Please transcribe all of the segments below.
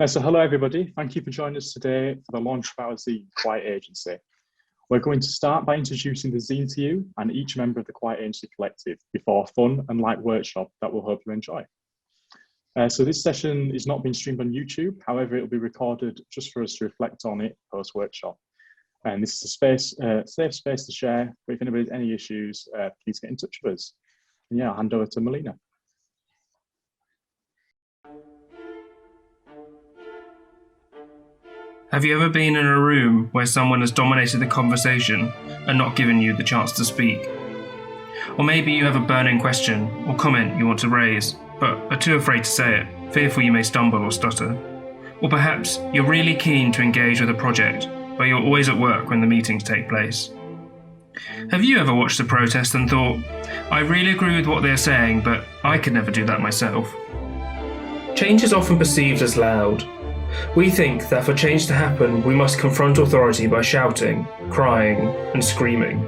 So hello everybody, thank you for joining us today for the launch of our zine, Quiet Agency. We're going to start by introducing the zine to you and each member of the Quiet Agency Collective before a fun and light workshop that we'll hope you enjoy. So this session is not being streamed on YouTube, however it will be recorded just for us to reflect on it post-workshop. And this is a safe space to share, but if anybody has any issues, please get in touch with us. And yeah, I'll hand over to Melina. Have you ever been in a room where someone has dominated the conversation and not given you the chance to speak? Or maybe you have a burning question or comment you want to raise, but are too afraid to say it, fearful you may stumble or stutter. Or perhaps you're really keen to engage with a project, but you're always at work when the meetings take place. Have you ever watched a protest and thought, I really agree with what they're saying, but I could never do that myself? Change is often perceived as loud. We think that for change to happen, we must confront authority by shouting, crying, and screaming.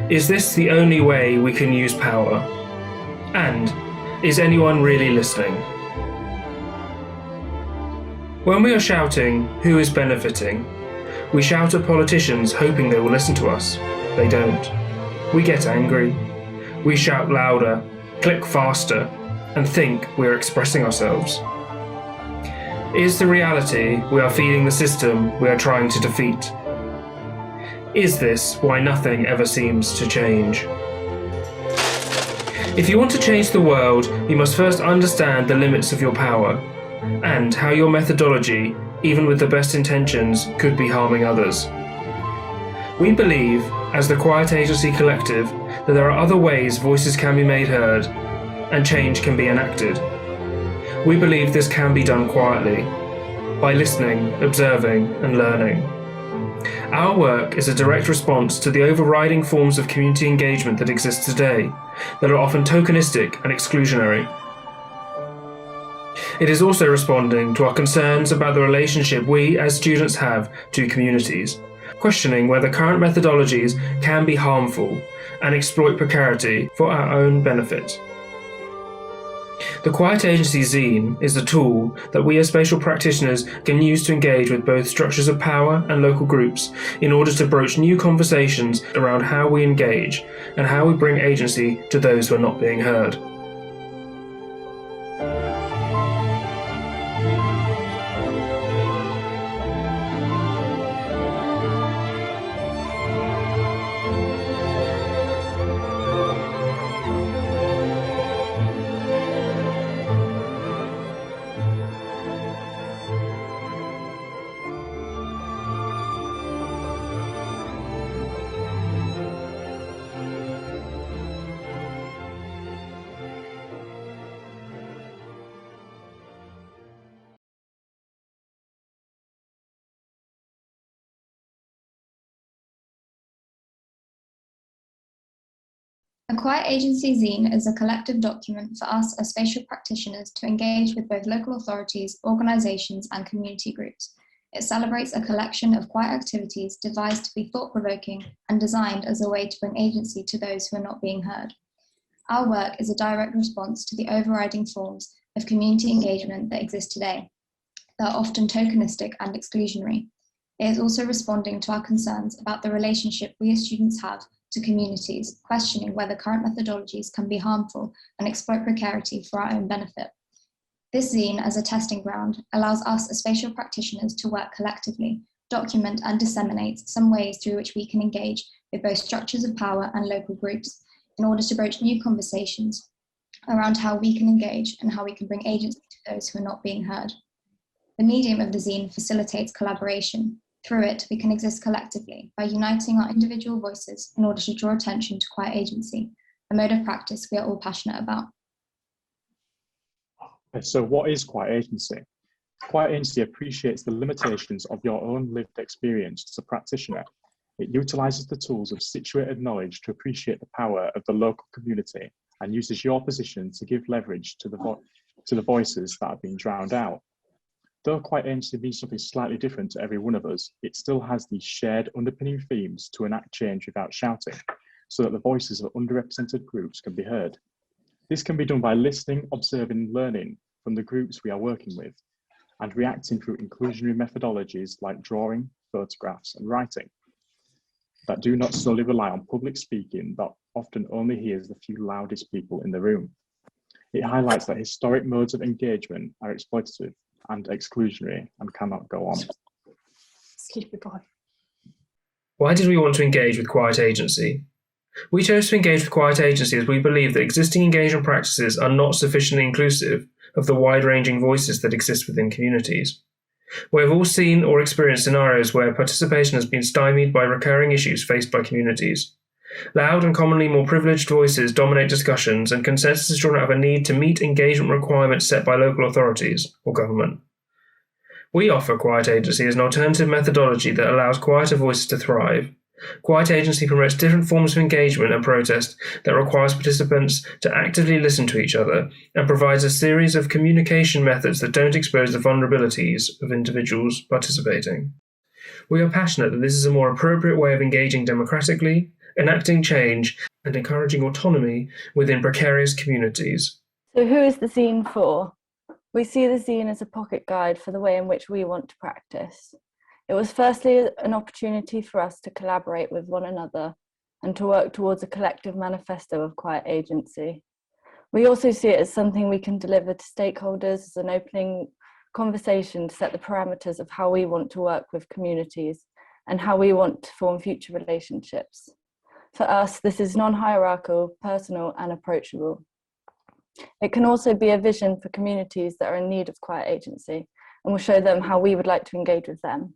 Is this the only way we can use power? And is anyone really listening? When we are shouting, who is benefiting? We shout at politicians hoping they will listen to us. They don't. We get angry. We shout louder, click faster, and think we're expressing ourselves. Is the reality we are feeding the system we are trying to defeat? Is this why nothing ever seems to change? If you want to change the world, you must first understand the limits of your power, and how your methodology, even with the best intentions, could be harming others. We believe, as the Quiet Agency Collective, that there are other ways voices can be made heard, and change can be enacted. We believe this can be done quietly, by listening, observing, and learning. Our work is a direct response to the overriding forms of community engagement that exist today, that are often tokenistic and exclusionary. It is also responding to our concerns about the relationship we as students have to communities, questioning whether current methodologies can be harmful and exploit precarity for our own benefit. The Quiet Agency zine is a tool that we as spatial practitioners can use to engage with both structures of power and local groups in order to broach new conversations around how we engage and how we bring agency to those who are not being heard. A Quiet Agency zine is a collective document for us as spatial practitioners to engage with both local authorities, organisations and community groups. It celebrates a collection of quiet activities devised to be thought-provoking and designed as a way to bring agency to those who are not being heard. Our work is a direct response to the overriding forms of community engagement that exist today, that are often tokenistic and exclusionary. It is also responding to our concerns about the relationship we as students have to communities, questioning whether current methodologies can be harmful and exploit precarity for our own benefit. This zine, as a testing ground, allows us as spatial practitioners to work collectively, document and disseminate some ways through which we can engage with both structures of power and local groups in order to broach new conversations around how we can engage and how we can bring agency to those who are not being heard. The medium of the zine facilitates collaboration. Through it, we can exist collectively by uniting our individual voices in order to draw attention to quiet agency, a mode of practice we are all passionate about. So what is quiet agency? Quiet agency appreciates the limitations of your own lived experience as a practitioner. It utilises the tools of situated knowledge to appreciate the power of the local community and uses your position to give leverage to the voices that have been drowned out. Though quiet agency means something slightly different to every one of us, it still has these shared underpinning themes to enact change without shouting, so that the voices of underrepresented groups can be heard. This can be done by listening, observing, learning from the groups we are working with, and reacting through inclusionary methodologies like drawing, photographs, and writing that do not solely rely on public speaking that often only hears the few loudest people in the room. It highlights that historic modes of engagement are exploitative and exclusionary and cannot go on. Why did we want to engage with Quiet Agency? We chose to engage with Quiet Agency as we believe that existing engagement practices are not sufficiently inclusive of the wide-ranging voices that exist within communities. We have all seen or experienced scenarios where participation has been stymied by recurring issues faced by communities. Loud and commonly more privileged voices dominate discussions, and consensus is drawn out of a need to meet engagement requirements set by local authorities or government. We offer Quiet Agency as an alternative methodology that allows quieter voices to thrive. Quiet Agency promotes different forms of engagement and protest that requires participants to actively listen to each other and provides a series of communication methods that don't expose the vulnerabilities of individuals participating. We are passionate that this is a more appropriate way of engaging democratically, enacting change, and encouraging autonomy within precarious communities. So who is the zine for? We see the zine as a pocket guide for the way in which we want to practice. It was firstly an opportunity for us to collaborate with one another and to work towards a collective manifesto of Quiet Agency. We also see it as something we can deliver to stakeholders as an opening conversation to set the parameters of how we want to work with communities and how we want to form future relationships. For us, this is non-hierarchical, personal, and approachable. It can also be a vision for communities that are in need of Quiet Agency, and we'll show them how we would like to engage with them.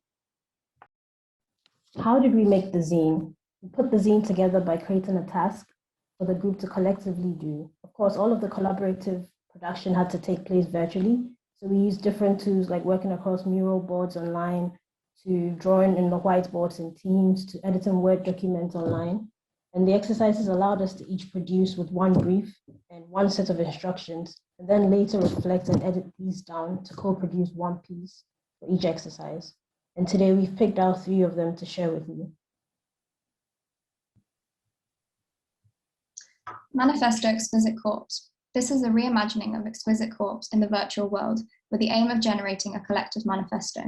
How did we make the zine? We put the zine together by creating a task for the group to collectively do. Of course, all of the collaborative production had to take place virtually, so we used different tools like working across mural boards online, to drawing in the whiteboards in Teams, to editing Word documents online. And the exercises allowed us to each produce with one brief and one set of instructions, and then later reflect and edit these down to co-produce one piece for each exercise. And today we've picked out 3 of them to share with you. Manifesto Exquisite Corpse. This is a reimagining of Exquisite Corpse in the virtual world with the aim of generating a collective manifesto.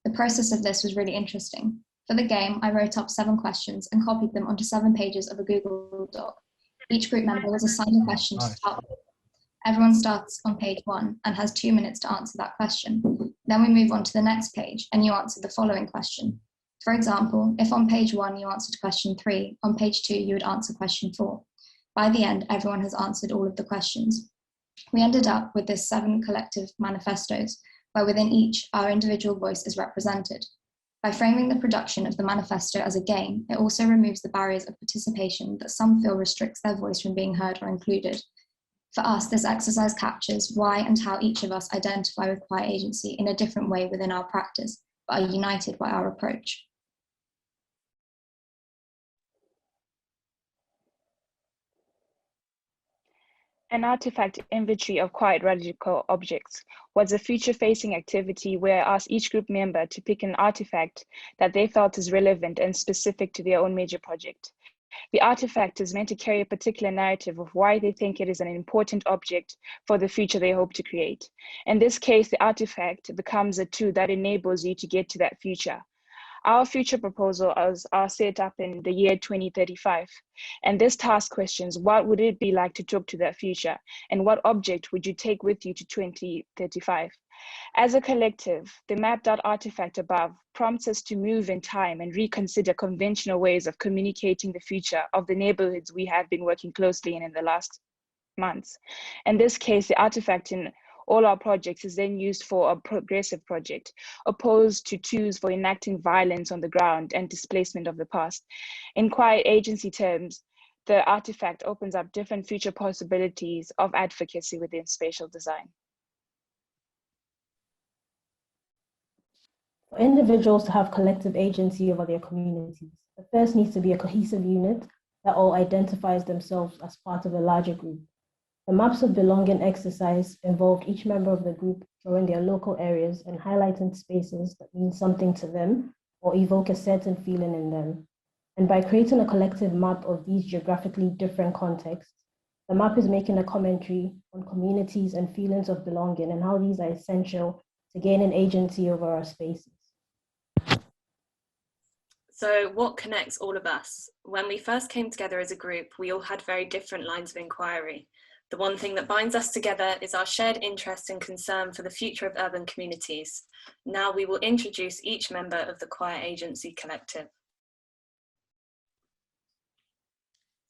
The process of this was really interesting. For the game, I wrote up 7 questions and copied them onto 7 pages of a Google Doc. Each group member was assigned a question to start with. Everyone starts on page 1 and has 2 minutes to answer that question. Then we move on to the next page and you answer the following question. For example, if on page 1 you answered question 3, on page 2 you would answer question 4. By the end, everyone has answered all of the questions. We ended up with this 7 collective manifestos, where within each our individual voice is represented. By framing the production of the manifesto as a game, it also removes the barriers of participation that some feel restricts their voice from being heard or included. For us, this exercise captures why and how each of us identify with Quiet Agency in a different way within our practice, but are united by our approach. An artifact inventory of quiet radical objects was a future-facing activity where I asked each group member to pick an artifact that they felt is relevant and specific to their own major project. The artifact is meant to carry a particular narrative of why they think it is an important object for the future they hope to create. In this case, the artifact becomes a tool that enables you to get to that future. Our future proposals are set up in the year 2035. And this task questions, what would it be like to talk to that future? And what object would you take with you to 2035? As a collective, the mapped out artifact above prompts us to move in time and reconsider conventional ways of communicating the future of the neighborhoods we have been working closely in the last months. In this case, the artifact in all our projects is then used for a progressive project, opposed to tools for enacting violence on the ground and displacement of the past. In Quiet Agency terms, the artifact opens up different future possibilities of advocacy within spatial design. For individuals to have collective agency over their communities, there first needs to be a cohesive unit that all identifies themselves as part of a larger group. The maps of belonging exercise involved each member of the group drawing their local areas and highlighting spaces that mean something to them or evoke a certain feeling in them. And by creating a collective map of these geographically different contexts, The map is making a commentary on communities and feelings of belonging and how these are essential to gaining agency over our spaces. So what connects all of us? When we first came together as a group, we all had very different lines of inquiry. The one thing that binds us together is our shared interest and concern for the future of urban communities. Now we will introduce each member of the Quiet Agency Collective.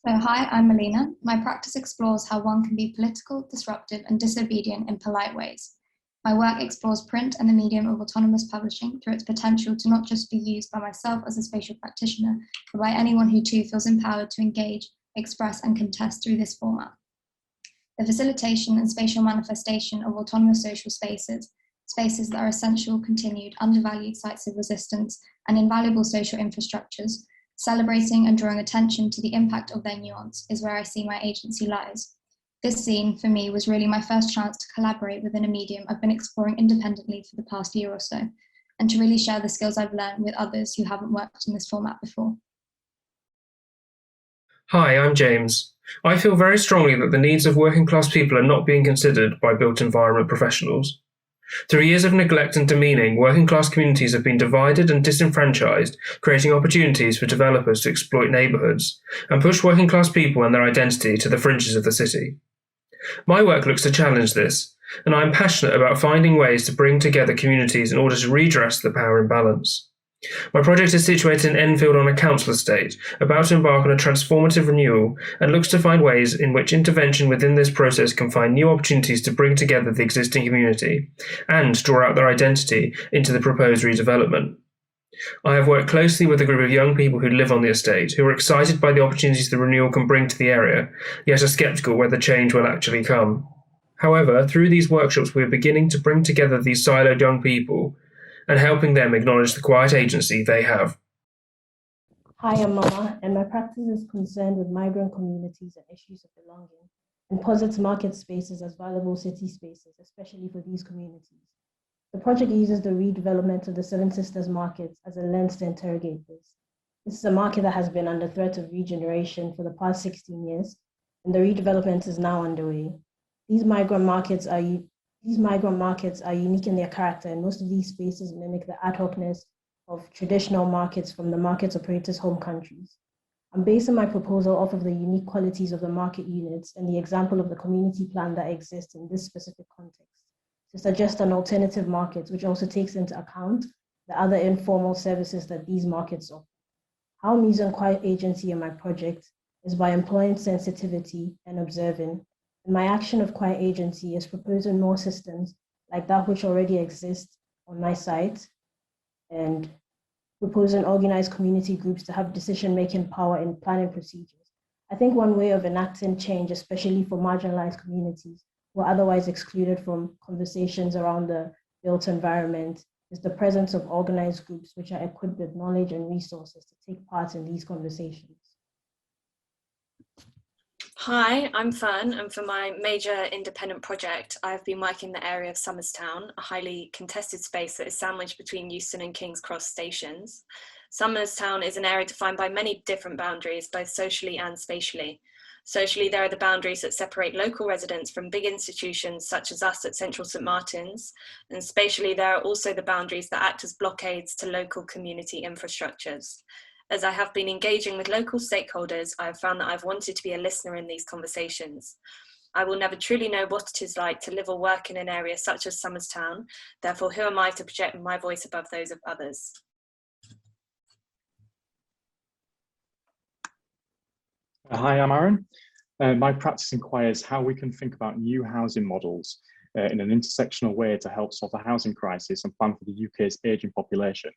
So hi, I'm Melina. My practice explores how one can be political, disruptive, and disobedient in polite ways. My work explores print and the medium of autonomous publishing through its potential to not just be used by myself as a spatial practitioner, but by anyone who too feels empowered to engage, express, and contest through this format. The facilitation and spatial manifestation of autonomous social spaces, spaces that are essential, continued, undervalued sites of resistance, and invaluable social infrastructures, celebrating and drawing attention to the impact of their nuance is where I see my agency lies. This zine, for me, was really my first chance to collaborate within a medium I've been exploring independently for the past year or so, and to really share the skills I've learned with others who haven't worked in this format before. Hi, I'm James. I feel very strongly that the needs of working class people are not being considered by built environment professionals. Through years of neglect and demeaning, working class communities have been divided and disenfranchised, creating opportunities for developers to exploit neighbourhoods and push working class people and their identity to the fringes of the city. My work looks to challenge this, and I am passionate about finding ways to bring together communities in order to redress the power imbalance. My project is situated in Enfield on a council estate, about to embark on a transformative renewal, and looks to find ways in which intervention within this process can find new opportunities to bring together the existing community and draw out their identity into the proposed redevelopment. I have worked closely with a group of young people who live on the estate, who are excited by the opportunities the renewal can bring to the area, yet are sceptical whether change will actually come. However, through these workshops, we are beginning to bring together these siloed young people and helping them acknowledge the quiet agency they have. Hi, I'm Mama, and my practice is concerned with migrant communities and issues of belonging, and posits market spaces as valuable city spaces, especially for these communities. The project uses the redevelopment of the Seven Sisters markets as a lens to interrogate this. This is a market that has been under threat of regeneration for the past 16 years, and the redevelopment is now underway. These migrant markets are unique in their character, and most of these spaces mimic the ad hocness of traditional markets from the market operators' home countries. I'm basing my proposal off of the unique qualities of the market units and the example of the community plan that exists in this specific context, to suggest an alternative market which also takes into account the other informal services that these markets offer. How I'm using quiet agency in my project is by employing sensitivity and observing. And my action of quiet agency is proposing more systems like that which already exists on my site, and proposing organized community groups to have decision-making power in planning procedures. I think one way of enacting change, especially for marginalized communities who are otherwise excluded from conversations around the built environment, is the presence of organized groups which are equipped with knowledge and resources to take part in these conversations. Hi, I'm Fern, and for my major independent project, I have been working in the area of Somerstown, a highly contested space that is sandwiched between Euston and King's Cross stations. Somerstown is an area defined by many different boundaries, both socially and spatially. Socially, there are the boundaries that separate local residents from big institutions such as us at Central St Martin's, and spatially, there are also the boundaries that act as blockades to local community infrastructures. As I have been engaging with local stakeholders, I have found that I've wanted to be a listener in these conversations. I will never truly know what it is like to live or work in an area such as Somerstown. Therefore, who am I to project my voice above those of others? Hi, I'm Aaron. My practice inquires how we can think about new housing models in an intersectional way to help solve the housing crisis and plan for the UK's ageing population.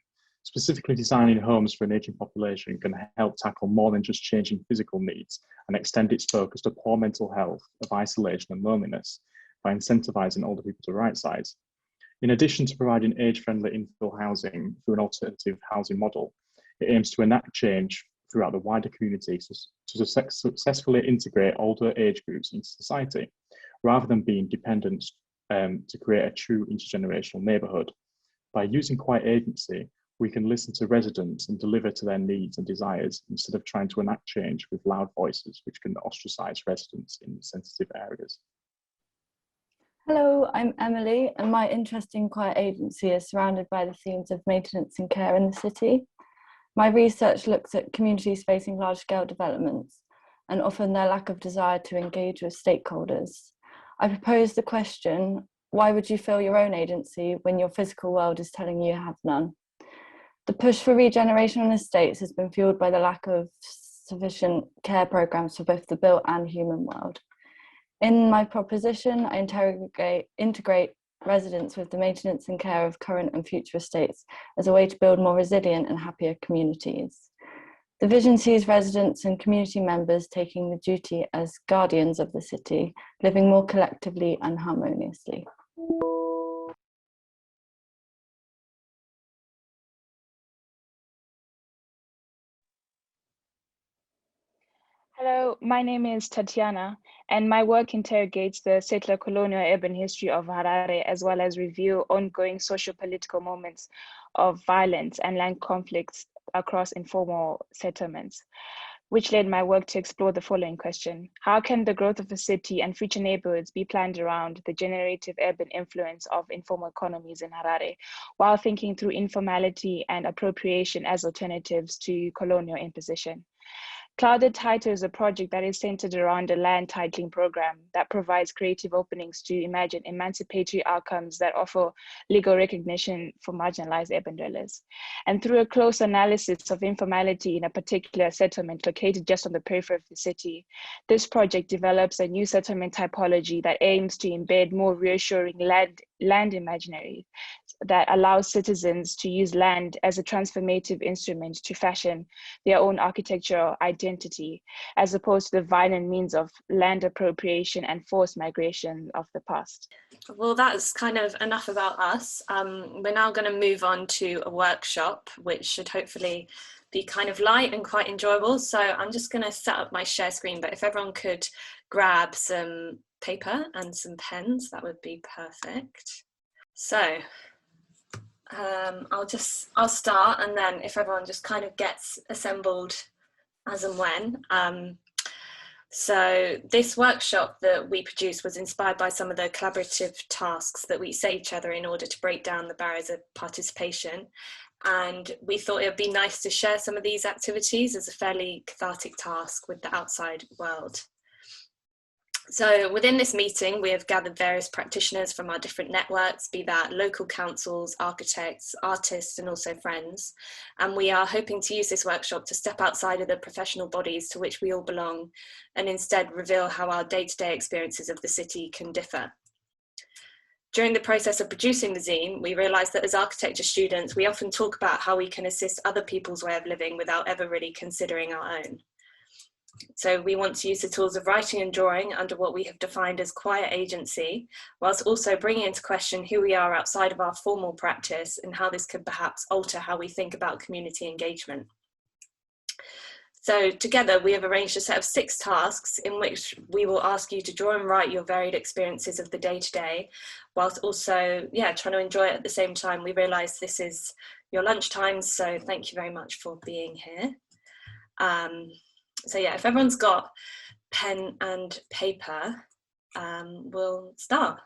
Specifically, designing homes for an ageing population can help tackle more than just changing physical needs and extend its focus to poor mental health, of isolation and loneliness by incentivising older people to right-size. In addition to providing age-friendly infill housing through an alternative housing model, it aims to enact change throughout the wider community to successfully integrate older age groups into society, rather than being dependent to create a true intergenerational neighbourhood. By using quiet agency, we can listen to residents and deliver to their needs and desires instead of trying to enact change with loud voices, which can ostracize residents in sensitive areas. Hello, I'm Emily, and my interest in Quiet Agency is surrounded by the themes of maintenance and care in the city. My research looks at communities facing large-scale developments and often their lack of desire to engage with stakeholders. I propose the question, why would you fill your own agency when your physical world is telling you have none? The push for regeneration on estates has been fueled by the lack of sufficient care programmes for both the built and human world. In my proposition, I integrate residents with the maintenance and care of current and future estates as a way to build more resilient and happier communities. The vision sees residents and community members taking the duty as guardians of the city, living more collectively and harmoniously. Hello, my name is Tatiana, and my work interrogates the settler colonial urban history of Harare, as well as review ongoing socio-political moments of violence and land conflicts across informal settlements, which led my work to explore the following question: how can the growth of a city and future neighborhoods be planned around the generative urban influence of informal economies in Harare, while thinking through informality and appropriation as alternatives to colonial imposition? Clouded Title is a project that is centered around a land titling program that provides creative openings to imagine emancipatory outcomes that offer legal recognition for marginalized urban dwellers. And through a close analysis of informality in a particular settlement located just on the periphery of the city, this project develops a new settlement typology that aims to embed more reassuring land imaginary that allows citizens to use land as a transformative instrument to fashion their own architectural identity, as opposed to the violent means of land appropriation and forced migration of the past. Well, that's kind of enough about us. We're now going to move on to a workshop, which should hopefully be kind of light and quite enjoyable. So I'm just going to set up my share screen, but if everyone could grab some paper and some pens, that would be perfect. So I'll start, and then if everyone just kind of gets assembled as and when. So this workshop that we produced was inspired by some of the collaborative tasks that we set each other in order to break down the barriers of participation. And we thought it would be nice to share some of these activities as a fairly cathartic task with the outside world. So within this meeting, we have gathered various practitioners from our different networks, be that local councils, architects, artists, and also friends. And we are hoping to use this workshop to step outside of the professional bodies to which we all belong, and instead reveal how our day-to-day experiences of the city can differ. During the process of producing the zine, we realized that as architecture students, we often talk about how we can assist other people's way of living without ever really considering our own. So we want to use the tools of writing and drawing under what we have defined as quiet agency, whilst also bringing into question who we are outside of our formal practice and how this could perhaps alter how we think about community engagement. So together we have arranged a set of 6 tasks in which we will ask you to draw and write your varied experiences of the day-to-day, whilst also trying to enjoy it at the same time. We realise this is your lunchtime, so thank you very much for being here. So if everyone's got pen and paper, we'll start.